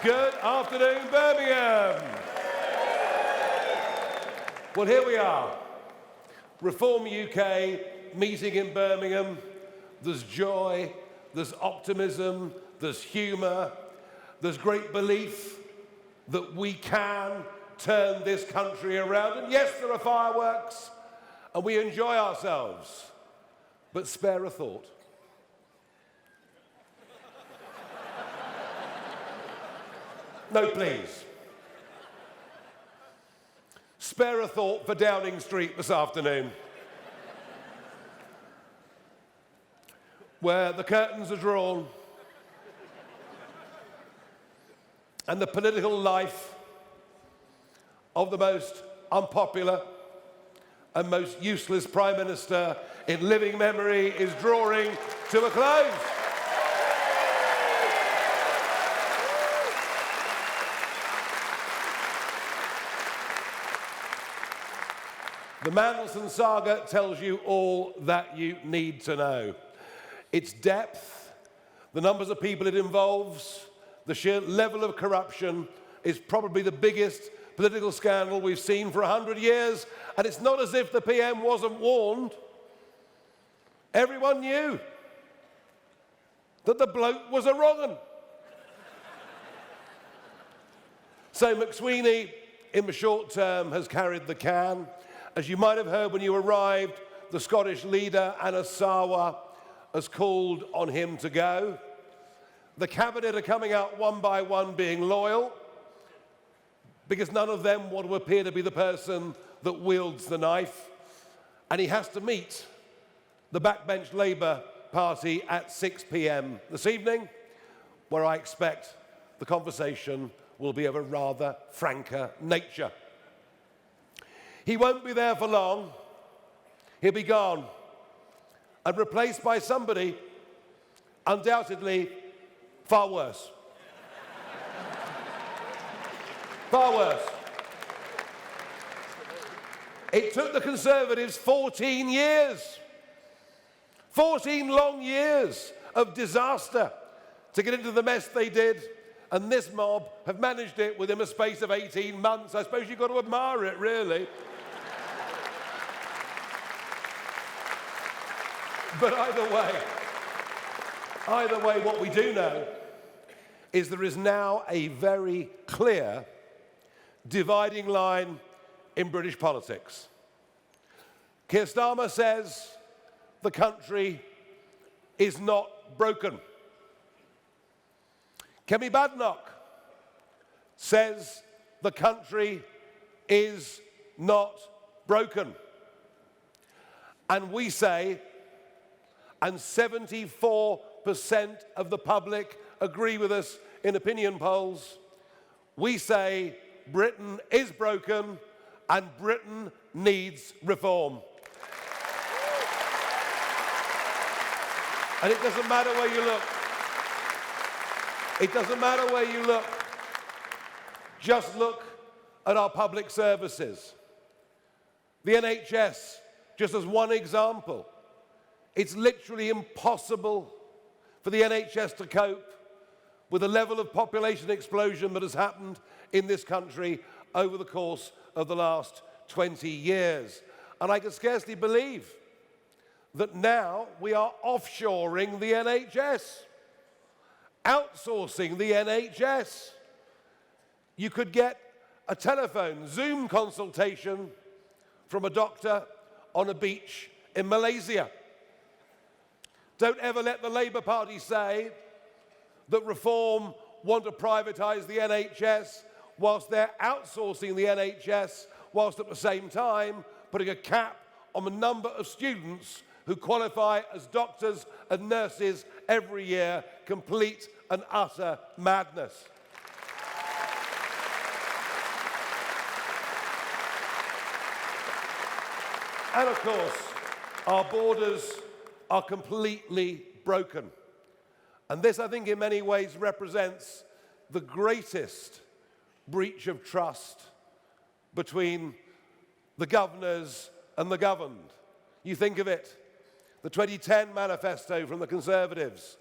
Good afternoon, Birmingham. Well, here we are. Reform UK meeting in Birmingham. There's joy, there's optimism, there's humour, there's great belief that we can turn this country around. And yes, there are fireworks, and we enjoy ourselves, but spare a thought. No, please. Spare a thought for Downing Street this afternoon, where the curtains are drawn and the political life of the most unpopular and most useless Prime Minister in living memory is drawing to a close. The Mandelson saga tells you all that you need to know. Its depth, the numbers of people it involves, the sheer level of corruption is probably the biggest political scandal we've seen for 100 years, and it's not as if the PM wasn't warned. Everyone knew that the bloke was a wrong 'un. So McSweeney, in the short term, has carried the can. As you might have heard when you arrived, the Scottish leader, Anna Sarwar, has called on him to go. The cabinet are coming out one by one being loyal, because none of them want to appear to be the person that wields the knife. And he has to meet the backbench Labour Party at 6 p.m. this evening, where I expect the conversation will be of a rather franker nature. He won't be there for long. He'll be gone and replaced by somebody undoubtedly far worse. Far worse. It took the Conservatives 14 years, 14 long years of disaster to get into the mess they did, and this mob have managed it within a space of 18 months. I suppose you've got to admire it, really. But either way, what we do know is there is now a very clear dividing line in British politics. Keir Starmer says the country is not broken. Kemi Badenoch says the country is not broken. And we say, and 74% of the public agree with us in opinion polls, we say Britain is broken and Britain needs reform. And it doesn't matter where you look. It doesn't matter where you look. Just look at our public services. The NHS, just as one example. It's literally impossible for the NHS to cope with the level of population explosion that has happened in this country over the course of the last 20 years. And I can scarcely believe that now we are offshoring the NHS, outsourcing the NHS. You could get a telephone Zoom consultation from a doctor on a beach in Malaysia. Don't ever let the Labour Party say that Reform want to privatise the NHS whilst they're outsourcing the NHS, whilst at the same time putting a cap on the number of students who qualify as doctors and nurses every year. Complete and utter madness. And of course, our borders are completely broken. And this, I think, in many ways represents the greatest breach of trust between the governors and the governed. You think of it, the 2010 manifesto from the Conservatives,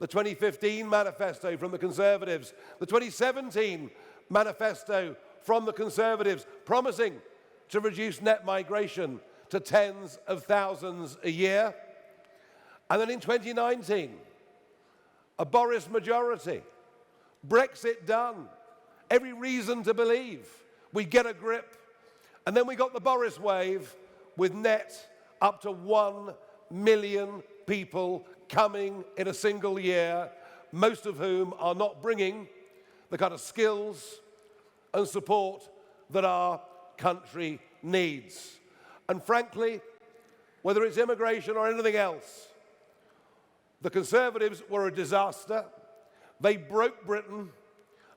the 2015 manifesto from the Conservatives, the 2017 manifesto from the Conservatives, promising to reduce net migration to tens of thousands a year. And then in 2019, a Boris majority, Brexit done, every reason to believe we'd get a grip. And then we got the Boris wave with net up to 1 million people coming in a single year, most of whom are not bringing the kind of skills and support that our country needs. And frankly, whether it's immigration or anything else, the Conservatives were a disaster. They broke Britain,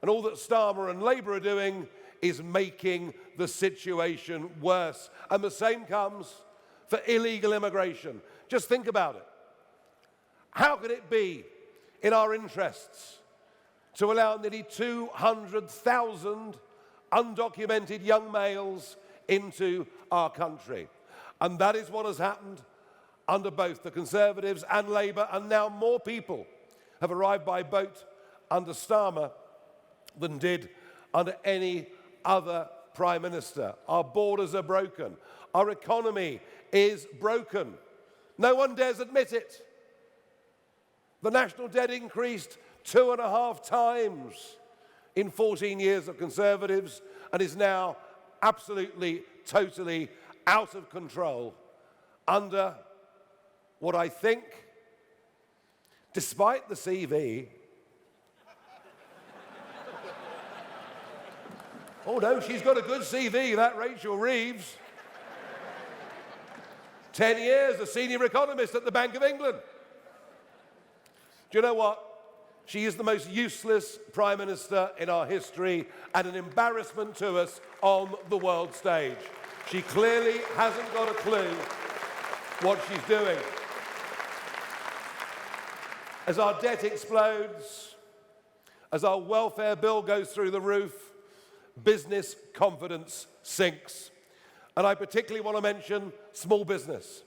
and all that Starmer and Labour are doing is making the situation worse. And the same comes for illegal immigration. Just think about it. How can it be in our interests to allow nearly 200,000 undocumented young males into our country? And that is what has happened under both the Conservatives and Labour, and now more people have arrived by boat under Starmer than did under any other Prime Minister. Our borders are broken. Our economy is broken. No one dares admit it. The national debt increased 2.5 times in 14 years of Conservatives and is now absolutely, totally out of control under what I think, despite the CV, oh no, she's got a good CV, that Rachel Reeves. 10 years, a senior economist at the Bank of England. Do you know what? She is the most useless Prime Minister in our history and an embarrassment to us on the world stage. She clearly hasn't got a clue what she's doing. As our debt explodes, as our welfare bill goes through the roof, business confidence sinks. And I particularly want to mention small business.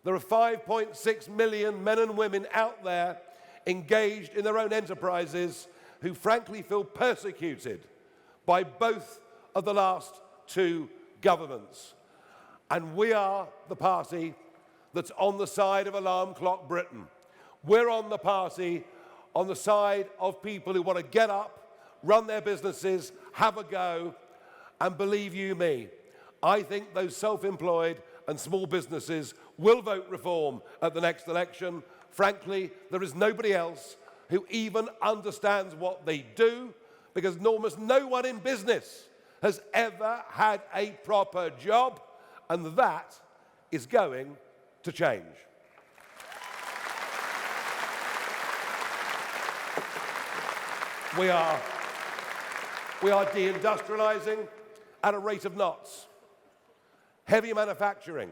There are 5.6 million men and women out there engaged in their own enterprises who frankly feel persecuted by both of the last two governments. And we are the party that's on the side of Alarm Clock Britain. We're on the party on the side of people who want to get up, run their businesses, have a go, and believe you me, I think those self-employed and small businesses will vote Reform at the next election. Frankly, there is nobody else who even understands what they do, because almost no one in business has ever had a proper job, and that is going to change. We are deindustrializing at a rate of knots. Heavy manufacturing,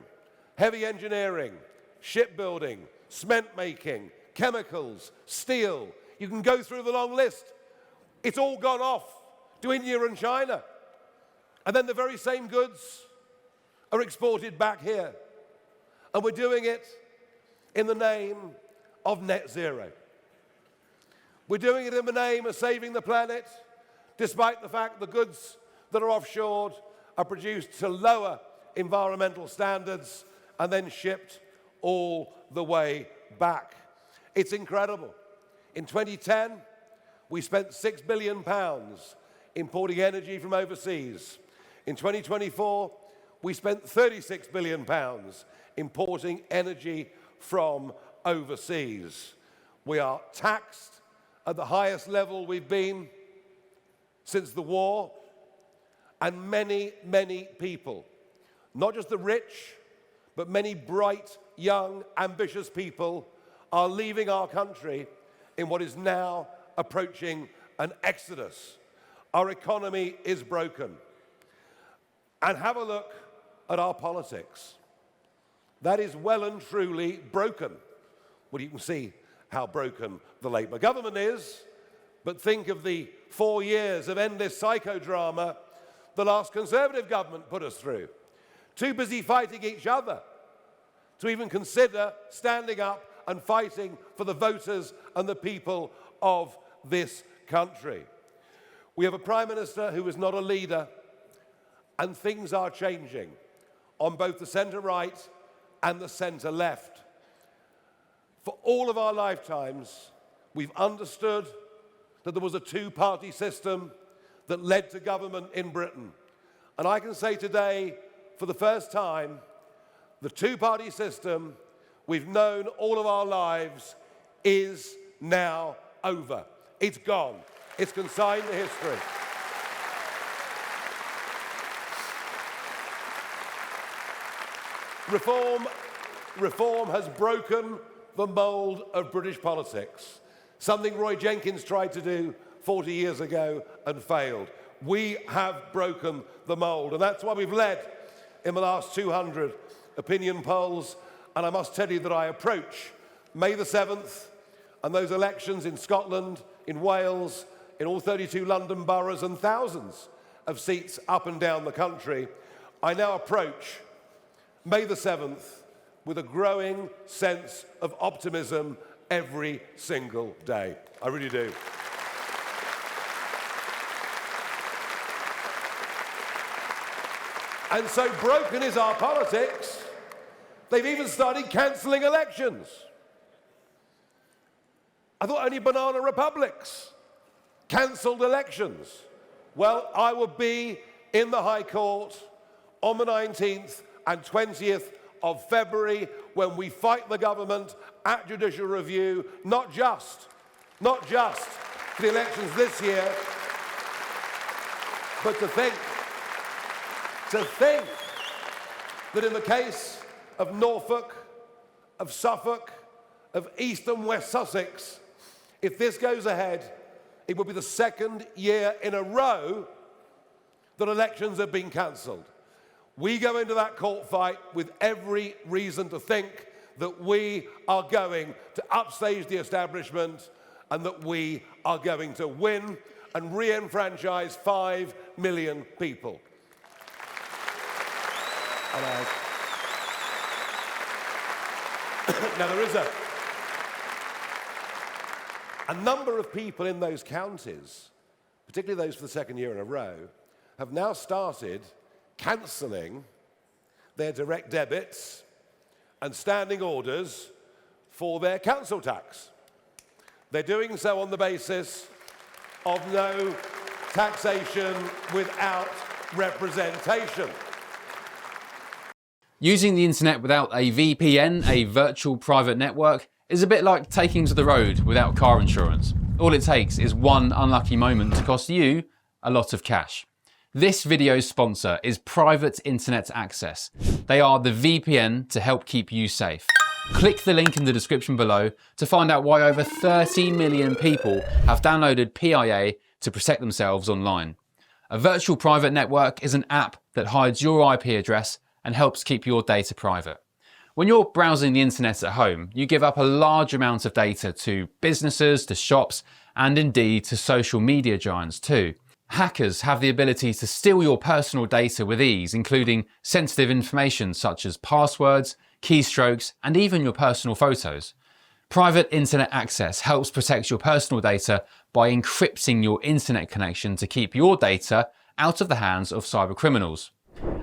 heavy engineering, shipbuilding, cement making, chemicals, steel. You can go through the long list. It's all gone off to India and China. And then the very same goods are exported back here. And we're doing it in the name of net zero. We're doing it in the name of saving the planet, despite the fact the goods that are offshored are produced to lower environmental standards and then shipped all the way back. It's incredible. In 2010, we spent £6 billion importing energy from overseas. In 2024, we spent £36 billion importing energy from overseas. We are taxed at the highest level we've been since the war, and many, many people, not just the rich, but many bright, young, ambitious people are leaving our country in what is now approaching an exodus. Our economy is broken. And have a look at our politics. That is well and truly broken. Well, you can see how broken the Labour government is, but think of the 4 years of endless psychodrama the last Conservative government put us through. Too busy fighting each other to even consider standing up and fighting for the voters and the people of this country. We have a Prime Minister who is not a leader, and things are changing on both the centre-right and the centre-left. For all of our lifetimes, we've understood that there was a two-party system that led to government in Britain. And I can say today, for the first time, the two-party system we've known all of our lives is now over. It's gone. It's consigned to history. Reform has broken the mould of British politics, something Roy Jenkins tried to do 40 years ago and failed. We have broken the mould, and that's why we've led in the last 200 opinion polls. And I must tell you that I approach May the 7th and those elections in Scotland, in Wales, in all 32 London boroughs and thousands of seats up and down the country. I now approach May the 7th with a growing sense of optimism every single day. I really do. And so broken is our politics, they've even started cancelling elections. I thought only banana republics cancelled elections. Well, I will be in the High Court on the 19th and 20th of February when we fight the government at judicial review, not just for the elections this year, but to think that in the case of Norfolk, of Suffolk, of East and West Sussex, if this goes ahead, it will be the second year in a row that elections have been cancelled. We go into that court fight with every reason to think that we are going to upstage the establishment and that we are going to win and re-enfranchise 5 million people. Now, there is a number of people in those counties, particularly those for the second year in a row, have now started cancelling their direct debits and standing orders for their council tax. They're doing so on the basis of no taxation without representation. Using the internet without a VPN, a virtual private network, is a bit like taking to the road without car insurance. All it takes is one unlucky moment to cost you a lot of cash. This video's sponsor is Private Internet Access. They are the VPN to help keep you safe. Click the link in the description below to find out why over 30 million people have downloaded PIA to protect themselves online. A virtual private network is an app that hides your IP address and helps keep your data private. When you're browsing the internet at home, you give up a large amount of data to businesses, to shops, and indeed to social media giants too. Hackers have the ability to steal your personal data with ease, including sensitive information such as passwords, keystrokes, and even your personal photos. Private Internet Access helps protect your personal data by encrypting your internet connection to keep your data out of the hands of cyber criminals.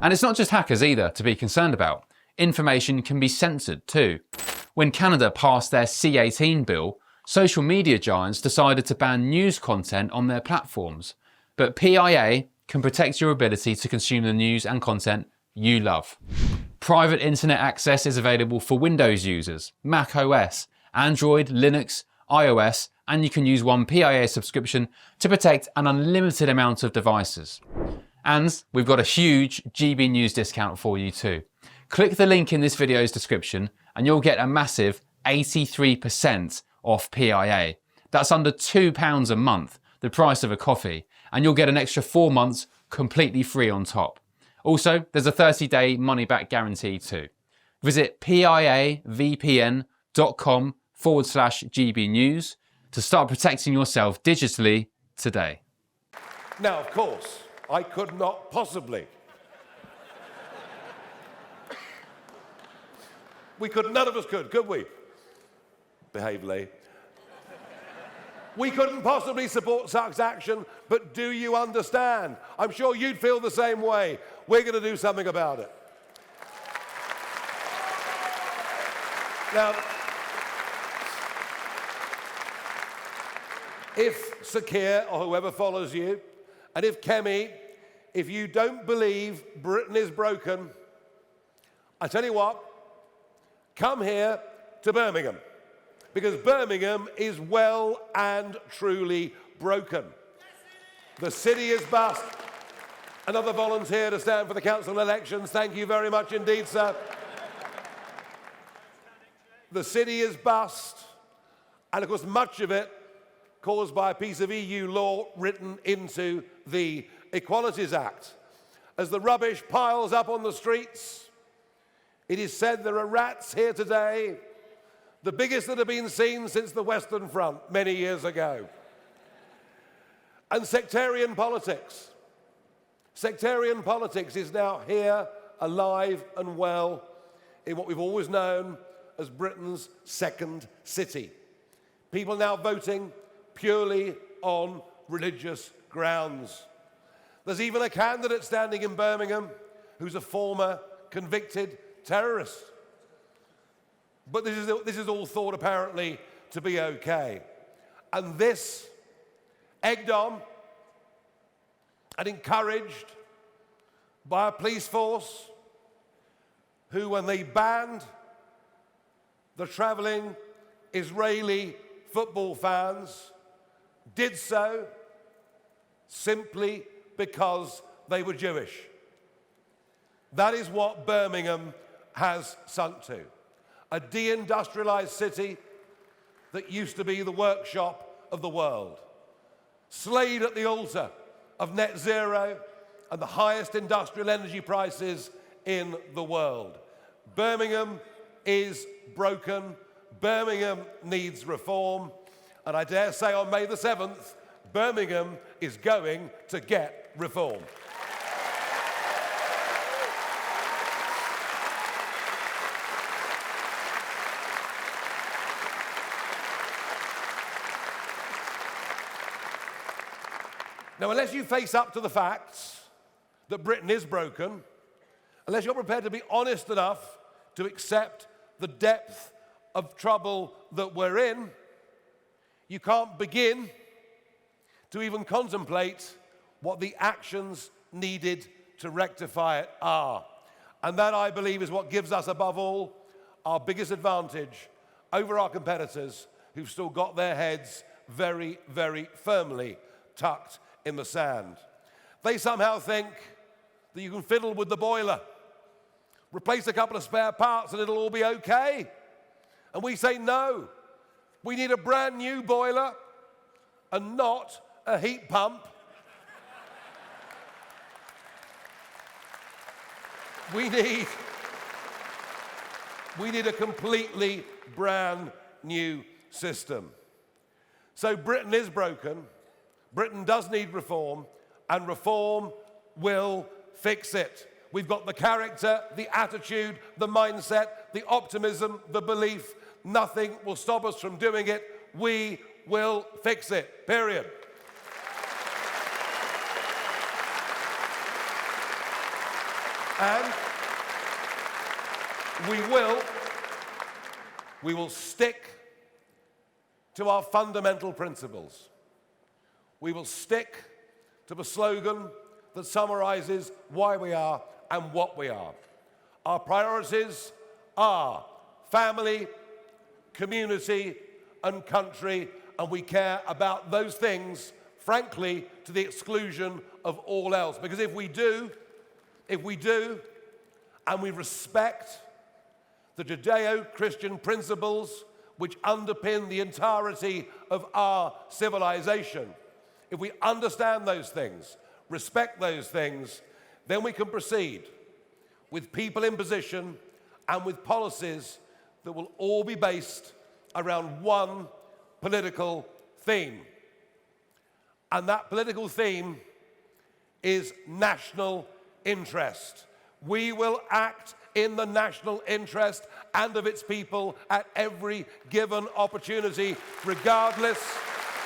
And it's not just hackers either to be concerned about. Information can be censored too. When Canada passed their C18 bill, social media giants decided to ban news content on their platforms. But PIA can protect your ability to consume the news and content you love. Private Internet Access is available for Windows users, Mac OS, Android, Linux, iOS, and you can use one PIA subscription to protect an unlimited amount of devices. And we've got a huge GB News discount for you too. Click the link in this video's description and you'll get a massive 83% off PIA. That's under £2 a month, the price of a coffee, and you'll get an extra 4 months completely free on top. Also, there's a 30-day money-back guarantee too. Visit piavpn.com/GB News to start protecting yourself digitally today. Now, of course, I could not possibly. None of us could we? Behave, Lee. We couldn't possibly support such action, but do you understand? I'm sure you'd feel the same way. We're going to do something about it. Now, if Sir Keir or whoever follows you, and if Kemi, if you don't believe Britain is broken, I tell you what, come here to Birmingham, because Birmingham is well and truly broken. The city is bust. Another volunteer to stand for the council elections. Thank you very much indeed, sir. The city is bust, and of course much of it caused by a piece of EU law written into the Equalities Act. As the rubbish piles up on the streets, it is said there are rats here today, the biggest that have been seen since the Western Front many years ago. And sectarian politics. Sectarian politics is now here, alive and well, in what we've always known as Britain's second city. People now voting purely on religious grounds. There's even a candidate standing in Birmingham who's a former convicted terrorist. But this is all thought apparently to be okay. And this, egged on and encouraged by a police force who, when they banned the travelling Israeli football fans, did so simply because they were Jewish. That is what Birmingham has sunk to. A deindustrialized city that used to be the workshop of the world. Slayed at the altar of net zero and the highest industrial energy prices in the world. Birmingham is broken. Birmingham needs reform. And I dare say on May the 7th, Birmingham is going to get reform. Now, unless you face up to the facts that Britain is broken, unless you're prepared to be honest enough to accept the depth of trouble that we're in, you can't begin to even contemplate what the actions needed to rectify it are. And that, I believe, is what gives us, above all, our biggest advantage over our competitors who've still got their heads very, very firmly tucked in the sand. They somehow think that you can fiddle with the boiler, replace a couple of spare parts and it'll all be okay. And we say no. We need a brand new boiler and not a heat pump. We need a completely brand new system. So Britain is broken. Britain does need reform, and reform will fix it. We've got the character, the attitude, the mindset, the optimism, the belief. Nothing will stop us from doing it. We will fix it, period. And we will stick to our fundamental principles. We will stick to the slogan that summarizes why we are and what we are. Our priorities are family, community, and country, and we care about those things, frankly, to the exclusion of all else. Because if we do, and we respect the Judeo-Christian principles which underpin the entirety of our civilization, if we understand those things, respect those things, then we can proceed with people in position and with policies that will all be based around one political theme. And that political theme is national interest. We will act in the national interest and of its people at every given opportunity, regardless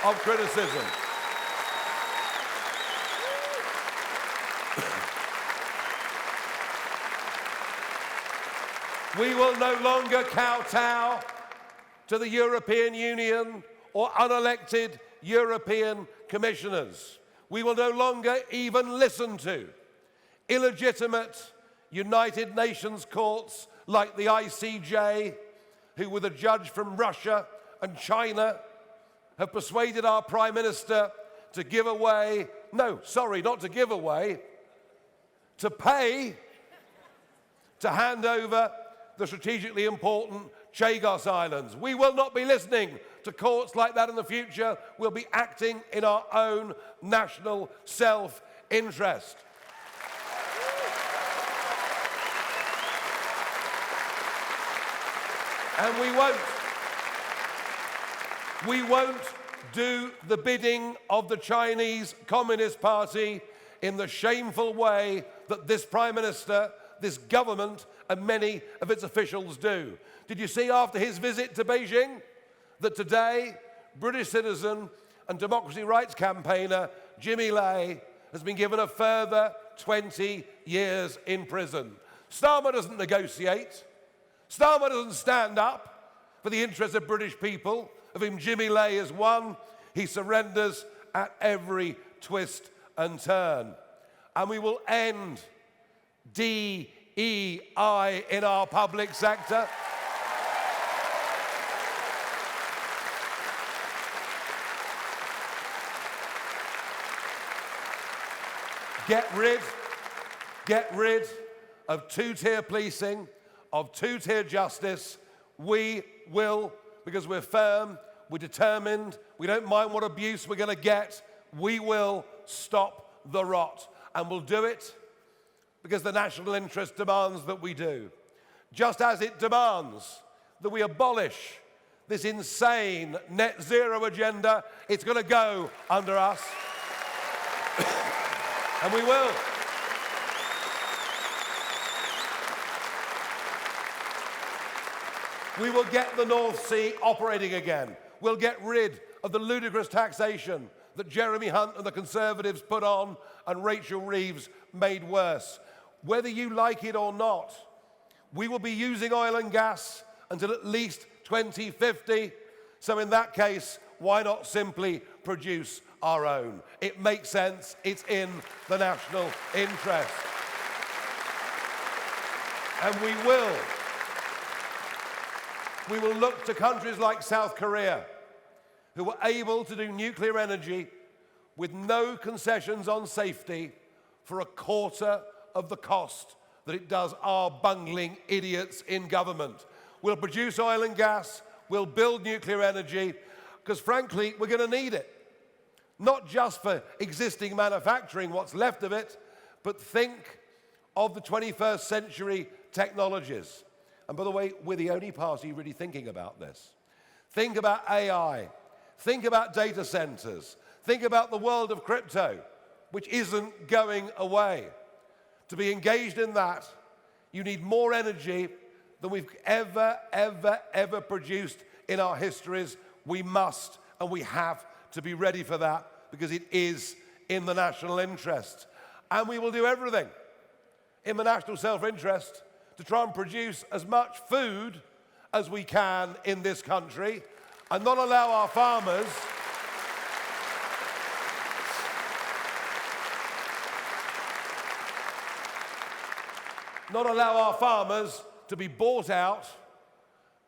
of criticism. We will no longer kowtow to the European Union or unelected European commissioners. We will no longer even listen to illegitimate United Nations courts like the ICJ, who with a judge from Russia and China have persuaded our Prime Minister to give away, no, sorry, not to give away, to pay to hand over the strategically important Chagos Islands. We will not be listening to courts like that in the future. We'll be acting in our own national self-interest. And we won't do the bidding of the Chinese Communist Party in the shameful way that this Prime Minister, this government, and many of its officials do. Did you see after his visit to Beijing that today British citizen and democracy rights campaigner Jimmy Lai has been given a further 20 years in prison? Starmer doesn't negotiate. Starmer doesn't stand up for the interests of British people, of whom Jimmy Lai is one. He surrenders at every twist and turn. And we will end DEI in our public sector. Get rid of two-tier policing, of two-tier justice. We will, because we're firm, we're determined, we don't mind what abuse we're going to get. We will stop the rot, and we'll do it because the national interest demands that we do. Just as it demands that we abolish this insane net zero agenda, it's going to go under us. And we will. We will get the North Sea operating again. We'll get rid of the ludicrous taxation that Jeremy Hunt and the Conservatives put on and Rachel Reeves made worse. Whether you like it or not, we will be using oil and gas until at least 2050. So in that case, why not simply produce our own? It makes sense. It's in the national interest. And we will look to countries like South Korea, who were able to do nuclear energy with no concessions on safety for a quarter of the cost that it does our bungling idiots in government. We'll produce oil and gas, we'll build nuclear energy, because frankly, we're going to need it. Not just for existing manufacturing, what's left of it, but think of the 21st century technologies. And by the way, we're the only party really thinking about this. Think about AI. Think about data centers. Think about the world of crypto, which isn't going away. To be engaged in that, you need more energy than we've ever produced in our histories. We must and we have to be ready for that because it is in the national interest. And we will do everything in the national self-interest to try and produce as much food as we can in this country and not allow our farmers to be bought out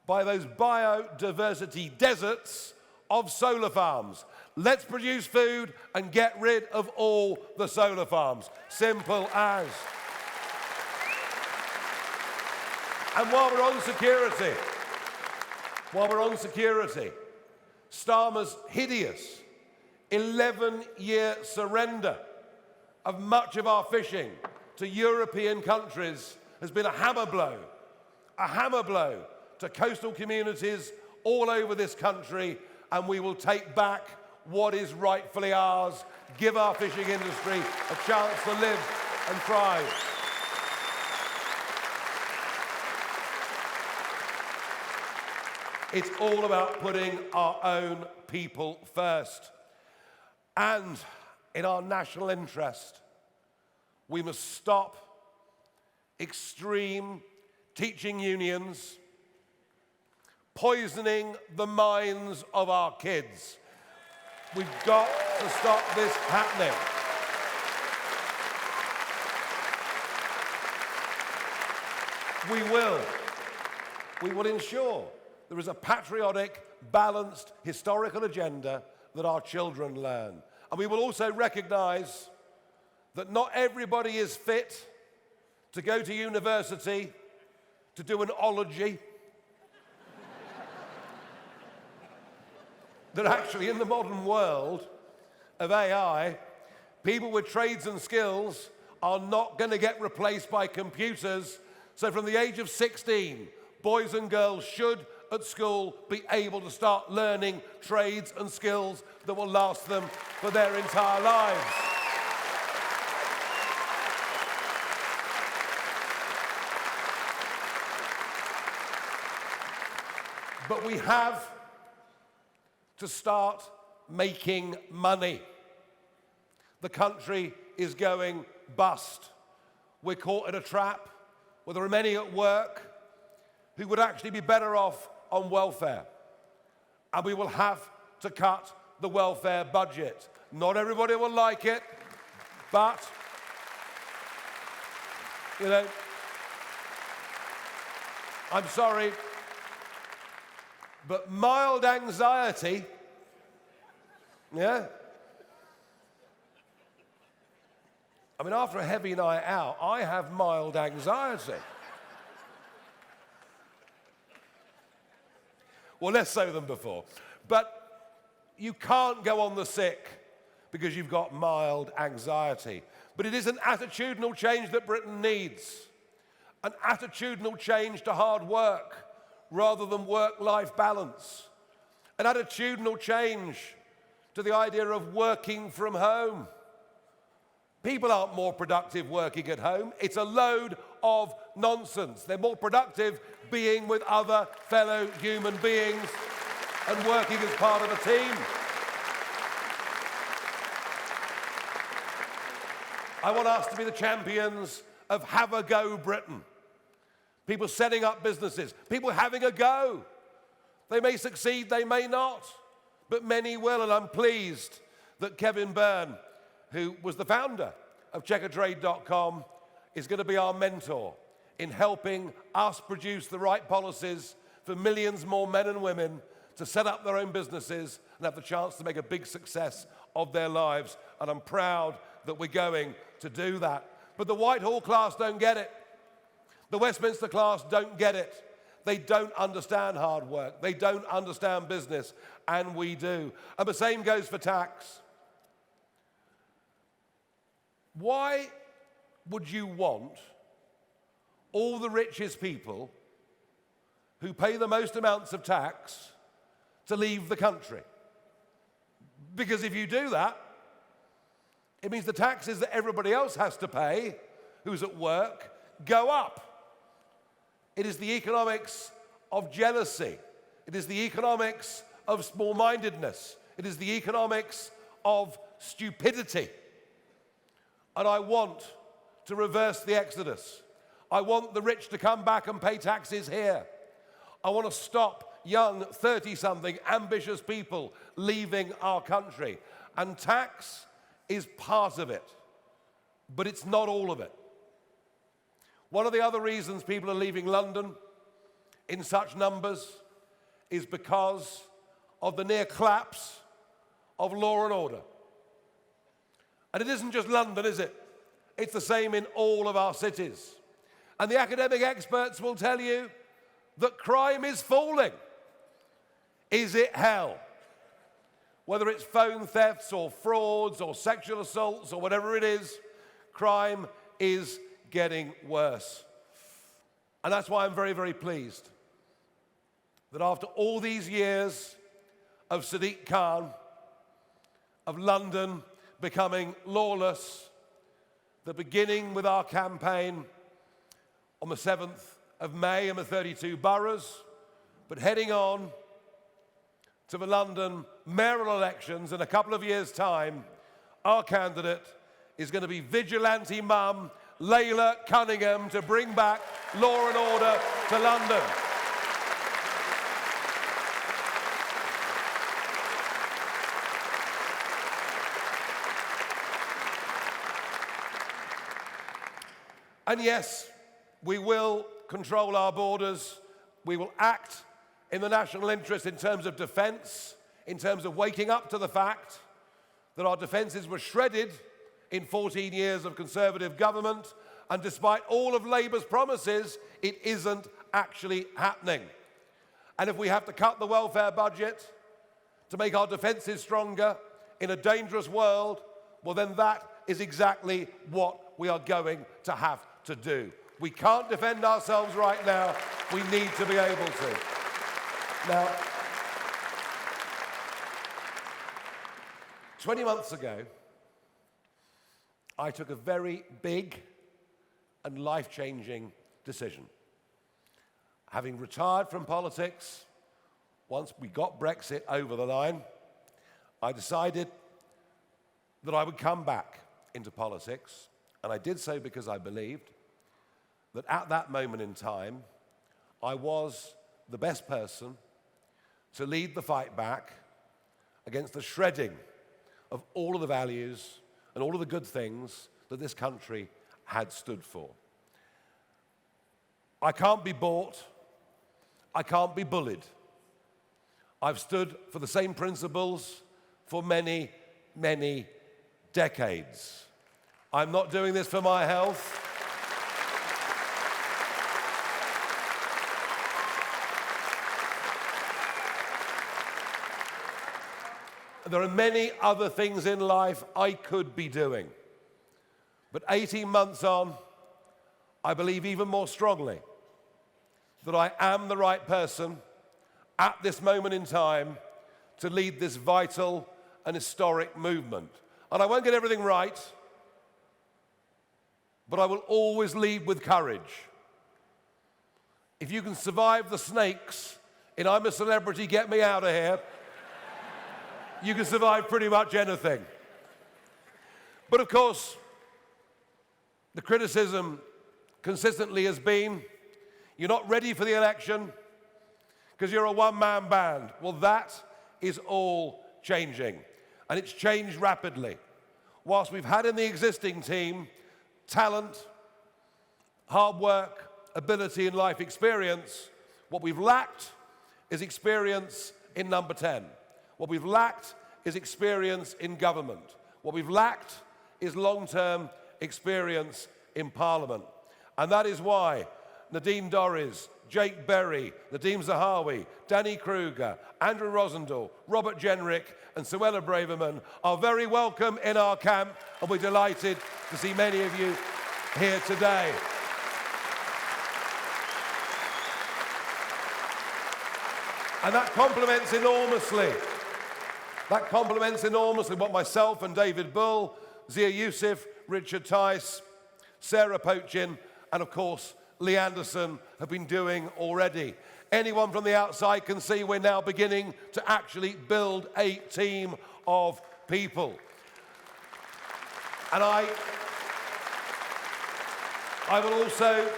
by those biodiversity deserts of solar farms. Let's produce food and get rid of all the solar farms. Simple as. And while we're on security, Starmer's hideous 11-year surrender of much of our fishing to European countries has been a hammer blow to coastal communities all over this country, and we will take back what is rightfully ours, give our fishing industry a chance to live and thrive. It's all about putting our own people first. And in our national interest, we must stop extreme teaching unions poisoning the minds of our kids. We've got to stop this happening. We will ensure there is a patriotic, balanced, historical agenda that our children learn. And we will also recognise that not everybody is fit to go to university to do an ology. That actually in the modern world of AI, people with trades and skills are not going to get replaced by computers. So from the age of 16, boys and girls should at school be able to start learning trades and skills that will last them for their entire lives. But we have to start making money. The country is going bust. We're caught in a trap where there are many at work who would actually be better off on welfare. And we will have to cut the welfare budget. Not everybody will like it, but, I'm sorry, but mild anxiety, I mean, after a heavy night out, I have mild anxiety. Well, less so than before. But you can't go on the sick because you've got mild anxiety. But it is an attitudinal change that Britain needs. An attitudinal change to hard work rather than work-life balance. An attitudinal change to the idea of working from home. People aren't more productive working at home. It's a load of nonsense. They're more productive being with other fellow human beings and working as part of a team. I want us to be the champions of have a go Britain. People setting up businesses, people having a go. They may succeed, they may not, but many will, and I'm pleased that Kevin Byrne, who was the founder of checkertrade.com, is going to be our mentor in helping us produce the right policies for millions more men and women to set up their own businesses and have the chance to make a big success of their lives. And I'm proud that we're going to do that. But the Whitehall class don't get it. The Westminster class don't get it. They don't understand hard work. They don't understand business, and we do. And the same goes for tax. Why would you want all the richest people who pay the most amounts of tax to leave the country? Because if you do that, it means the taxes that everybody else has to pay, who's at work, go up. It is the economics of jealousy. It is the economics of small-mindedness. It is the economics of stupidity. And I want to reverse the exodus. I want the rich to come back and pay taxes here. I want to stop young 30-something ambitious people leaving our country. And tax is part of it, but it's not all of it. One of the other reasons people are leaving London in such numbers is because of the near collapse of law and order. And it isn't just London, is it? It's the same in all of our cities. And the academic experts will tell you that crime is falling. Is it hell? Whether it's phone thefts or frauds or sexual assaults or whatever it is, crime is getting worse. And that's why I'm very, very pleased that after all these years of Sadiq Khan, of London becoming lawless, the beginning with our campaign on the 7th of May in the 32 boroughs, But heading on to the London mayoral elections in a couple of years' time, our candidate is going to be vigilante mum Layla Cunningham to bring back law and order to London. And yes, we will control our borders. We will act in the national interest in terms of defence, in terms of waking up to the fact that our defences were shredded in 14 years of Conservative government, and despite all of Labour's promises, it isn't actually happening. And if we have to cut the welfare budget to make our defences stronger in a dangerous world, well then that is exactly what we are going to have to do. We can't defend ourselves right now. We need to be able to. Now, 20 months ago, I took a very big and life-changing decision. Having retired from politics, once we got Brexit over the line, I decided that I would come back into politics, and I did so because I believed that at that moment in time, I was the best person to lead the fight back against the shredding of all of the values and all of the good things that this country had stood for. I can't be bought. I can't be bullied. I've stood for the same principles for many, many decades. I'm not doing this for my health. There are many other things in life I could be doing. But 18 months on, I believe even more strongly that I am the right person at this moment in time to lead this vital and historic movement. And I won't get everything right, but I will always lead with courage. If you can survive the snakes in I'm a Celebrity, Get Me Out of Here, you can survive pretty much anything. But of course, the criticism consistently has been, you're not ready for the election because you're a one-man band. Well, that is all changing, and it's changed rapidly. Whilst we've had in the existing team talent, hard work, ability, and life experience, what we've lacked is experience in number 10. What we've lacked is experience in government. What we've lacked is long-term experience in Parliament. And that is why Nadine Dorries, Jake Berry, Nadeem Zahawi, Danny Kruger, Andrew Rosendahl, Robert Jenrick, and Suella Braverman are very welcome in our camp, and we're delighted to see many of you here today. And that complements enormously. That complements enormously what myself and David Bull, Zia Youssef, Richard Tice, Sarah Pochin, and of course, Lee Anderson have been doing already. Anyone from the outside can see we're now beginning to actually build a team of people. And I will also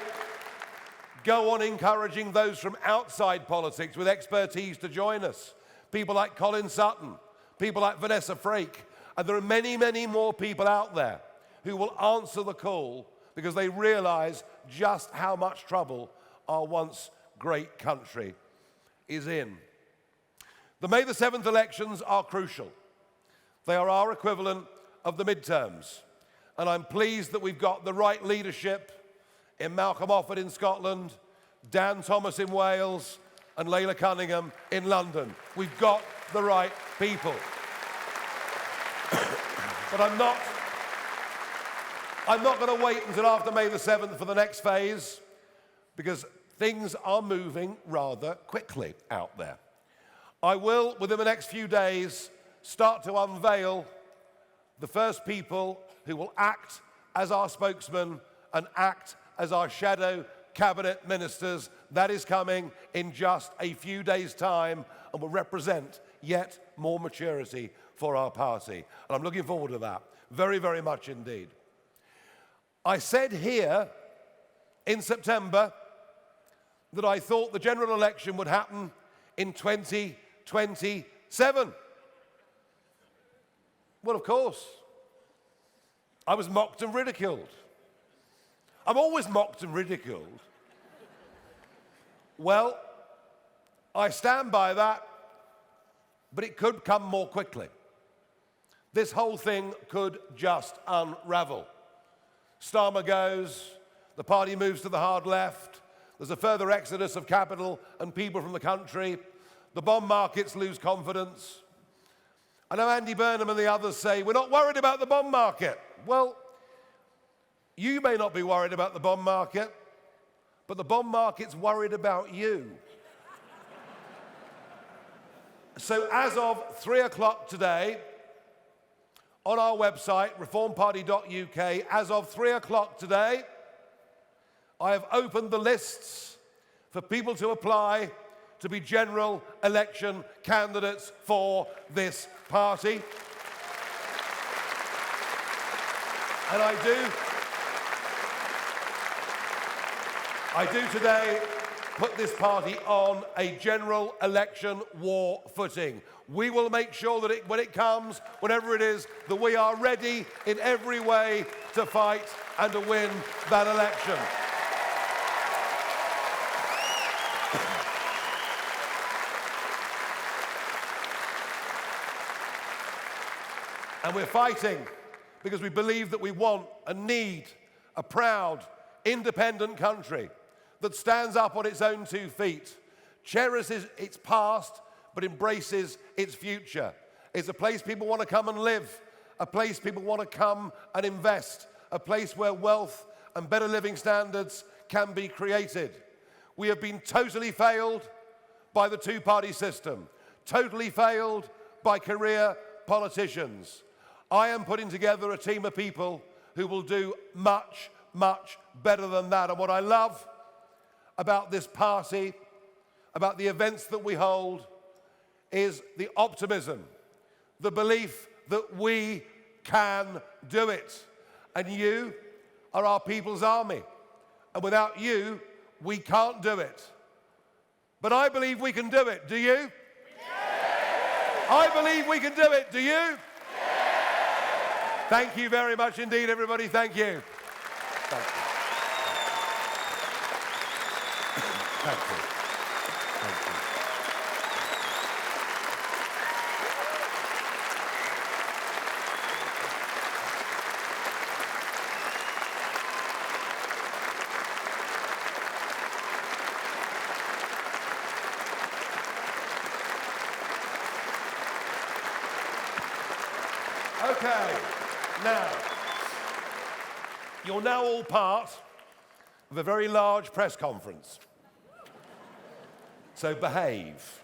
go on encouraging those from outside politics with expertise to join us. People like Colin Sutton, people like Vanessa Frake, and there are many, many more people out there who will answer the call because they realise just how much trouble our once great country is in. The May the 7th elections are crucial. They are our equivalent of the midterms. And I'm pleased that we've got the right leadership in Malcolm Offord in Scotland, Dan Thomas in Wales, and Layla Cunningham in London. We've got the right people. But I'm not going to wait until after May the 7th for the next phase, because things are moving rather quickly out there. I will, within the next few days, start to unveil the first people who will act as our spokesman and act as our shadow cabinet ministers. That is coming in just a few days' time and will represent yet more maturity for our party. And I'm looking forward to that, very, very much indeed. I said here in September that I thought the general election would happen in 2027. Well, of course, I was mocked and ridiculed. I'm always mocked and ridiculed. Well, I stand by that, but it could come more quickly. This whole thing could just unravel. Starmer goes, the party moves to the hard left, there's a further exodus of capital and people from the country, the bond markets lose confidence. I know Andy Burnham and the others say, we're not worried about the bond market. Well, you may not be worried about the bond market, but the bond market's worried about you. So as of 3 o'clock today, on our website, reformparty.uk, as of 3 o'clock today, I have opened the lists for people to apply to be general election candidates for this party. And I do today put this party on a general election war footing. We will make sure that when it comes, whenever it is, that we are ready in every way to fight and to win that election. And we're fighting because we believe that we want and need a proud, independent country that stands up on its own 2 feet, cherishes its past, but embraces its future. It's a place people want to come and live, a place people want to come and invest, a place where wealth and better living standards can be created. We have been totally failed by the two-party system, totally failed by career politicians. I am putting together a team of people who will do much, much better than that. And what I love about this party, about the events that we hold, is the optimism, the belief that we can do it. And you are our people's army. And without you, we can't do it. But I believe we can do it. Do you? Yeah. I believe we can do it. Do you? Yeah. Thank you very much indeed, everybody. Thank you. Thank you. Thank you. Thank you. Okay, now, you're now all part of a very large press conference. So behave.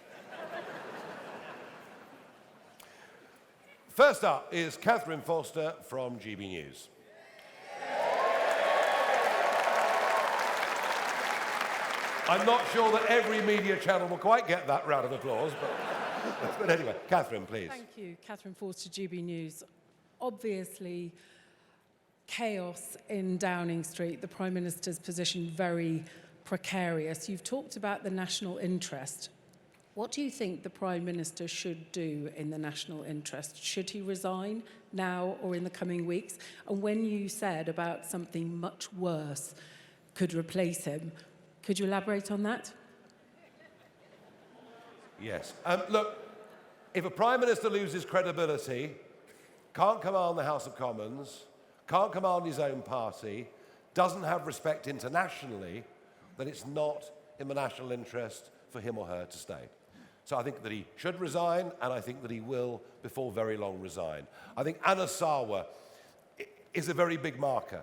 First up is Catherine Foster from GB News. I'm not sure that every media channel will quite get that round of applause, but anyway, Catherine, please. Thank you, Catherine Forster, GB News. Obviously, chaos in Downing Street, the Prime Minister's position very precarious. You've talked about the national interest. What do you think the Prime Minister should do in the national interest? Should he resign now or in the coming weeks? And when you said about something much worse could replace him, could you elaborate on that? Yes. Look, if a Prime Minister loses credibility, can't command the House of Commons, can't command his own party, doesn't have respect internationally, then it's not in the national interest for him or her to stay. So I think that he should resign, and I think that he will, before very long, resign. I think Anna Sarwar is a very big marker.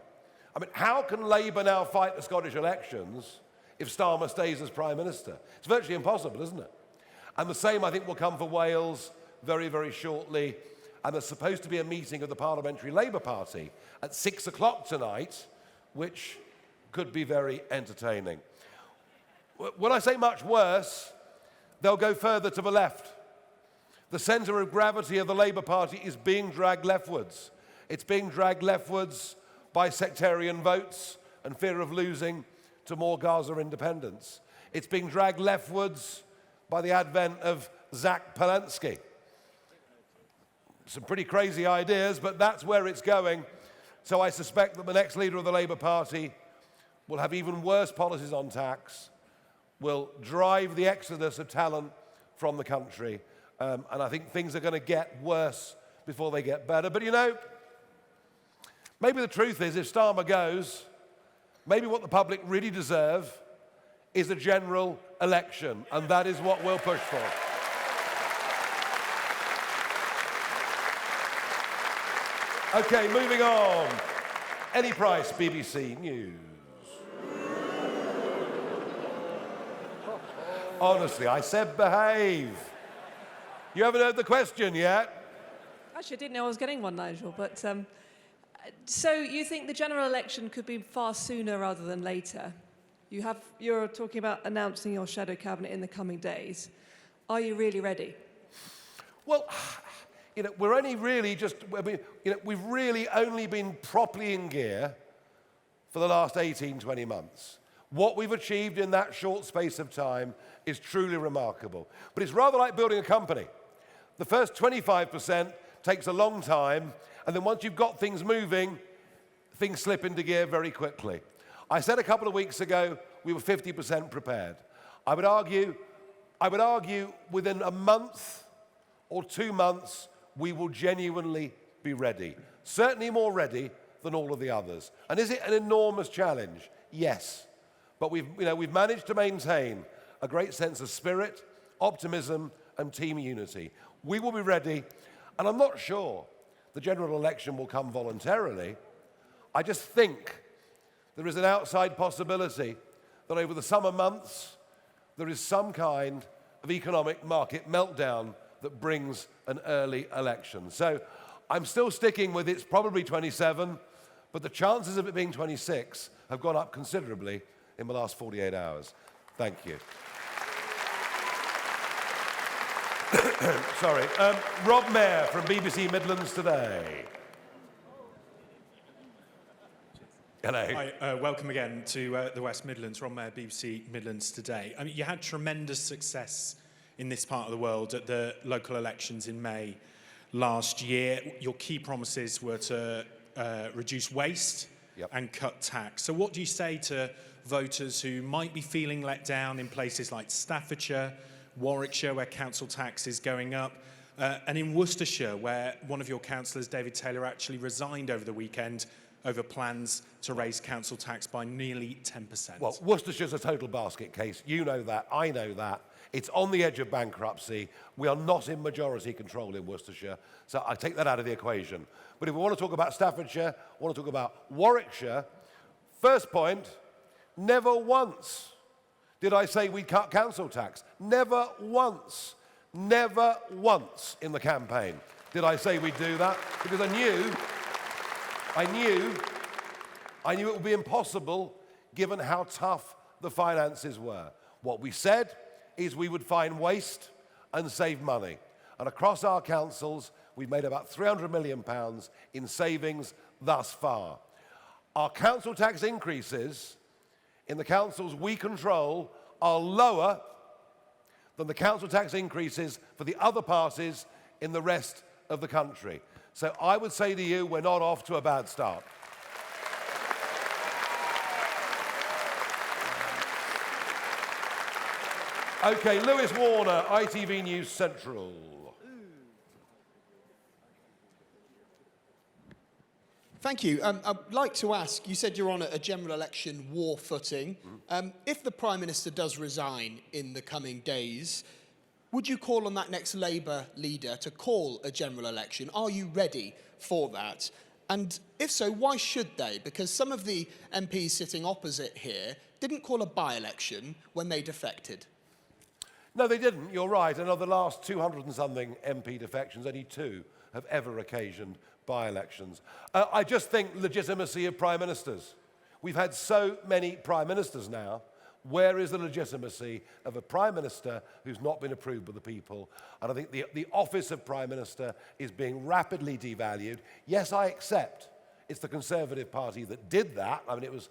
I mean, how can Labour now fight the Scottish elections if Starmer stays as Prime Minister? It's virtually impossible, isn't it? And the same, I think, will come for Wales very, very shortly. And there's supposed to be a meeting of the Parliamentary Labour Party at 6 o'clock tonight, which, could be very entertaining. When I say much worse, they'll go further to the left. The centre of gravity of the Labour Party is being dragged leftwards. It's being dragged leftwards by sectarian votes and fear of losing to more Gaza independence. It's being dragged leftwards by the advent of Zach Polanski. Some pretty crazy ideas, but that's where it's going. So I suspect that the next leader of the Labour Party will have even worse policies on tax, will drive the exodus of talent from the country, and I think things are going to get worse before they get better. But you know, maybe the truth is, if Starmer goes, maybe what the public really deserve is a general election, and that is what we'll push for. Okay, moving on. Any Price, BBC News. Honestly, I said behave. You haven't heard the question yet? Actually, I didn't know I was getting one, Nigel, but so you think the general election could be far sooner rather than later? You're talking about announcing your shadow cabinet in the coming days. Are you really ready? Well, you know, we're only really just, we've really only been properly in gear for the last 18, 20 months. What we've achieved in that short space of time is truly remarkable. But it's rather like building a company. The first 25% takes a long time, and then once you've got things moving, things slip into gear very quickly. I said a couple of weeks ago we were 50% prepared. I would argue within a month or 2 months, we will genuinely be ready. Certainly more ready than all of the others. And is it an enormous challenge? Yes. But we've managed to maintain a great sense of spirit, optimism, and team unity. We will be ready, and I'm not sure the general election will come voluntarily. I just think there is an outside possibility that over the summer months, there is some kind of economic market meltdown that brings an early election. So I'm still sticking with it's probably 27, but the chances of it being 26 have gone up considerably in the last 48 hours. Thank you. Sorry. Rob Mayer from BBC Midlands Today. Hello. Hi, welcome again to the West Midlands. Rob Mayer, BBC Midlands Today. I mean, you had tremendous success in this part of the world at the local elections in May last year. Your key promises were to reduce waste and cut tax. So what do you say to voters who might be feeling let down in places like Staffordshire, Warwickshire, where council tax is going up, and in Worcestershire, where one of your councillors, David Taylor, actually resigned over the weekend over plans to raise council tax by nearly 10%? Well, Worcestershire's a total basket case. You know that, I know that. It's on the edge of bankruptcy. We are not in majority control in Worcestershire, so I take that out of the equation. But if we want to talk about Staffordshire, I want to talk about Warwickshire. First point, never once did I say we'd cut council tax. Never once in the campaign did I say we'd do that, because I knew it would be impossible given how tough the finances were. What we said is we would find waste and save money. And across our councils, we've made about £300 million in savings thus far. Our council tax increases in the councils we control are lower than the council tax increases for the other parties in the rest of the country. So I would say to you, we're not off to a bad start. Okay, Lewis Warner, ITV News Central. Thank you. I'd like to ask, you said you're on a general election war footing. If the Prime Minister does resign in the coming days, would you call on that next Labour leader to call a general election? Are you ready for that? And if so, why should they? Because some of the MPs sitting opposite here didn't call a by-election when they defected. No, they didn't. You're right. And of the last 200 and something MP defections, only 2 have ever occasioned by-elections. I just think legitimacy of Prime Ministers. We've had so many prime ministers now. Where is the legitimacy of a prime minister who's not been approved by the people? And I think the office of prime minister is being rapidly devalued. Yes, I accept it's the Conservative Party that did that. I mean, it was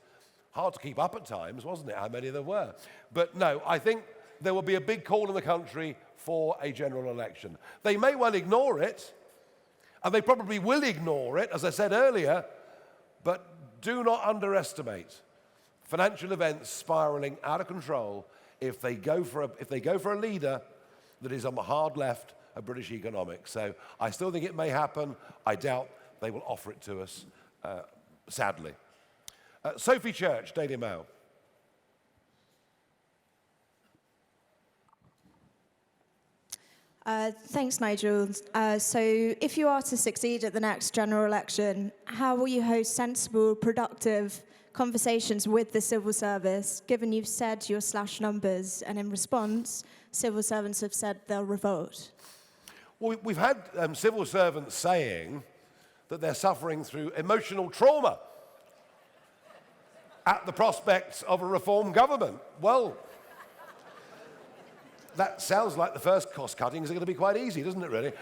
hard to keep up at times, wasn't it, how many there were? But no, I think there will be a big call in the country for a general election. They may well ignore it, and they probably will ignore it, as I said earlier, but do not underestimate financial events spiraling out of control if they go for a leader that is on the hard left of British economics. So I still think it may happen. I doubt they will offer it to us, sadly. Sophie Church, Daily Mail. Thanks, Nigel. So if you are to succeed at the next general election, how will you host sensible, productive conversations with the civil service, given you've said you'll slash numbers, and in response, civil servants have said they'll revolt? Well, we've had civil servants saying that they're suffering through emotional trauma at the prospects of a reform government. Well, that sounds like the first cost cuttings are going to be quite easy, doesn't it, really?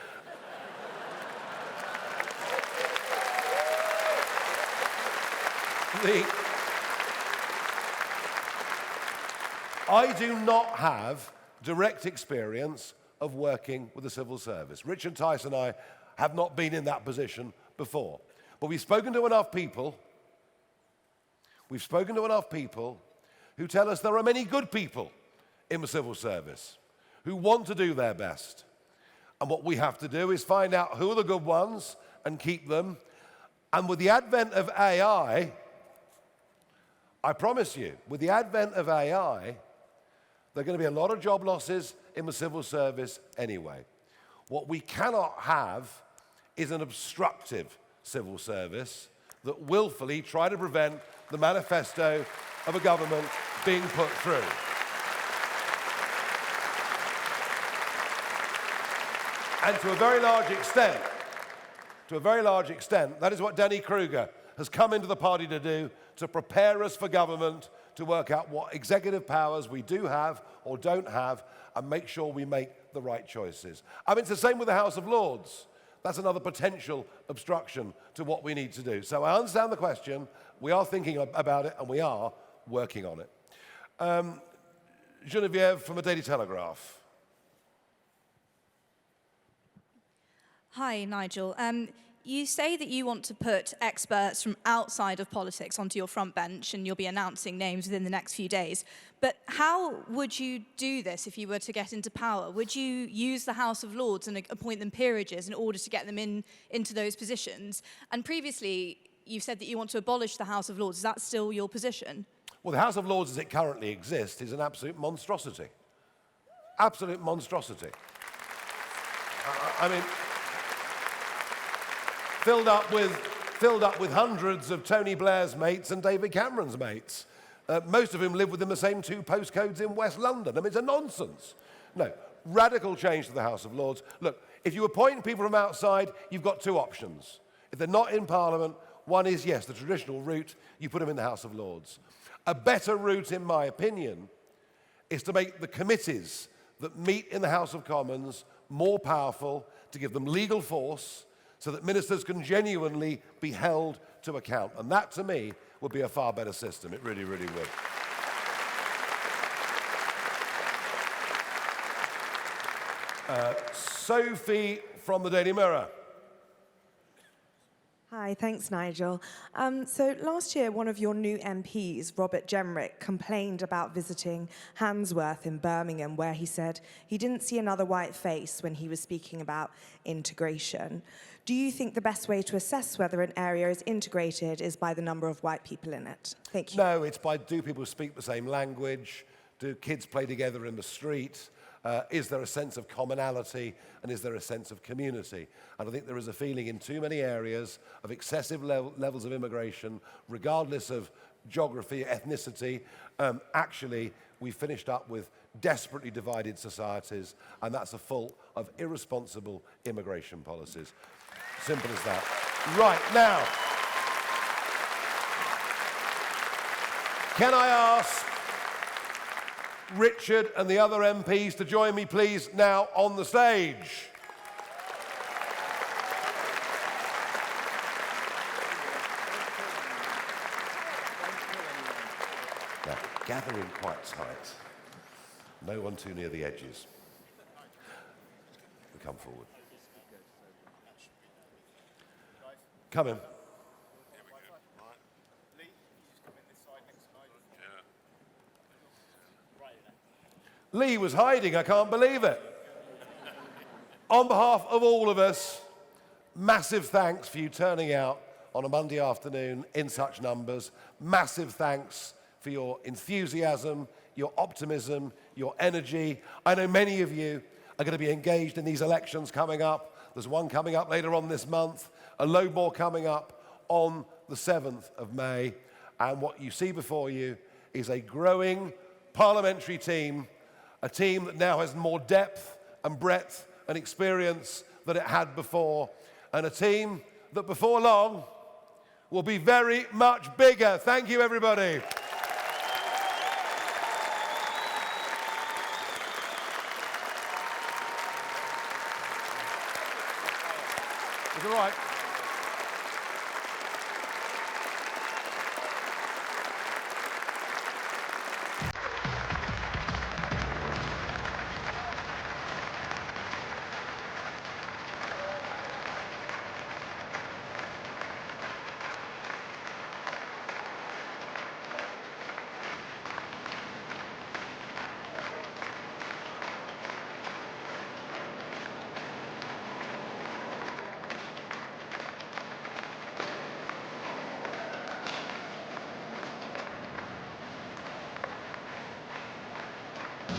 I do not have direct experience of working with the civil service. Richard Tice and I have not been in that position before. But we've spoken to enough people who tell us there are many good people in the civil service who want to do their best. And what we have to do is find out who are the good ones and keep them. And with the advent of AI, I promise you, with the advent of AI, there are going to be a lot of job losses in the civil service anyway. What we cannot have is an obstructive civil service that willfully try to prevent the manifesto of a government being put through. And to a very large extent, that is what Danny Kruger has come into the party to do, to prepare us for government, to work out what executive powers we do have or don't have, and make sure we make the right choices. I mean, it's the same with the House of Lords. That's another potential obstruction to what we need to do. So I understand the question, we are thinking about it, and we are working on it. Genevieve from the Daily Telegraph. Hi, Nigel. You say that you want to put experts from outside of politics onto your front bench, and you'll be announcing names within the next few days. But how would you do this if you were to get into power? Would you use the House of Lords and appoint them peerages in order to get them into those positions? And previously, you've said that you want to abolish the House of Lords. Is that still your position? Well, the House of Lords as it currently exists is an absolute monstrosity. Absolute monstrosity. I mean, filled up with hundreds of Tony Blair's mates and David Cameron's mates, most of whom live within the same 2 postcodes in West London. I mean, it's a nonsense. No, radical change to the House of Lords. Look, if you appoint people from outside, you've got 2 options. If they're not in Parliament, one is, yes, the traditional route, you put them in the House of Lords. A better route, in my opinion, is to make the committees that meet in the House of Commons more powerful, to give them legal force, so that ministers can genuinely be held to account. And that, to me, would be a far better system. It really, really would. Sophie from the Daily Mirror. Hi, thanks, Nigel. So last year, one of your new MPs, Robert Jenrick, complained about visiting Handsworth in Birmingham, where he said he didn't see another white face when he was speaking about integration. Do you think the best way to assess whether an area is integrated is by the number of white people in it? Thank you. No, it's by, do people speak the same language? Do kids play together in the street? Is there a sense of commonality, and is there a sense of community? And I think there is a feeling in too many areas of excessive levels of immigration, regardless of geography, ethnicity. Actually, we finished up with desperately divided societies, and that's a fault of irresponsible immigration policies. Simple as that. Right, now, Can I ask Richard and the other MPs to join me, please, now on the stage? Now, gather in quite tight. No one too near the edges. Come forward. Come in. Lee was hiding, I can't believe it. On behalf of all of us, massive thanks for you turning out on a Monday afternoon in such numbers. Massive thanks for your enthusiasm, your optimism, your energy. I know many of you are going to be engaged in these elections coming up. There's one coming up later on this month, a load more coming up on the 7th of May. And what you see before you is a growing parliamentary team, a team that now has more depth and breadth and experience than it had before, and a team that before long will be very much bigger. Thank you, everybody. It's all right.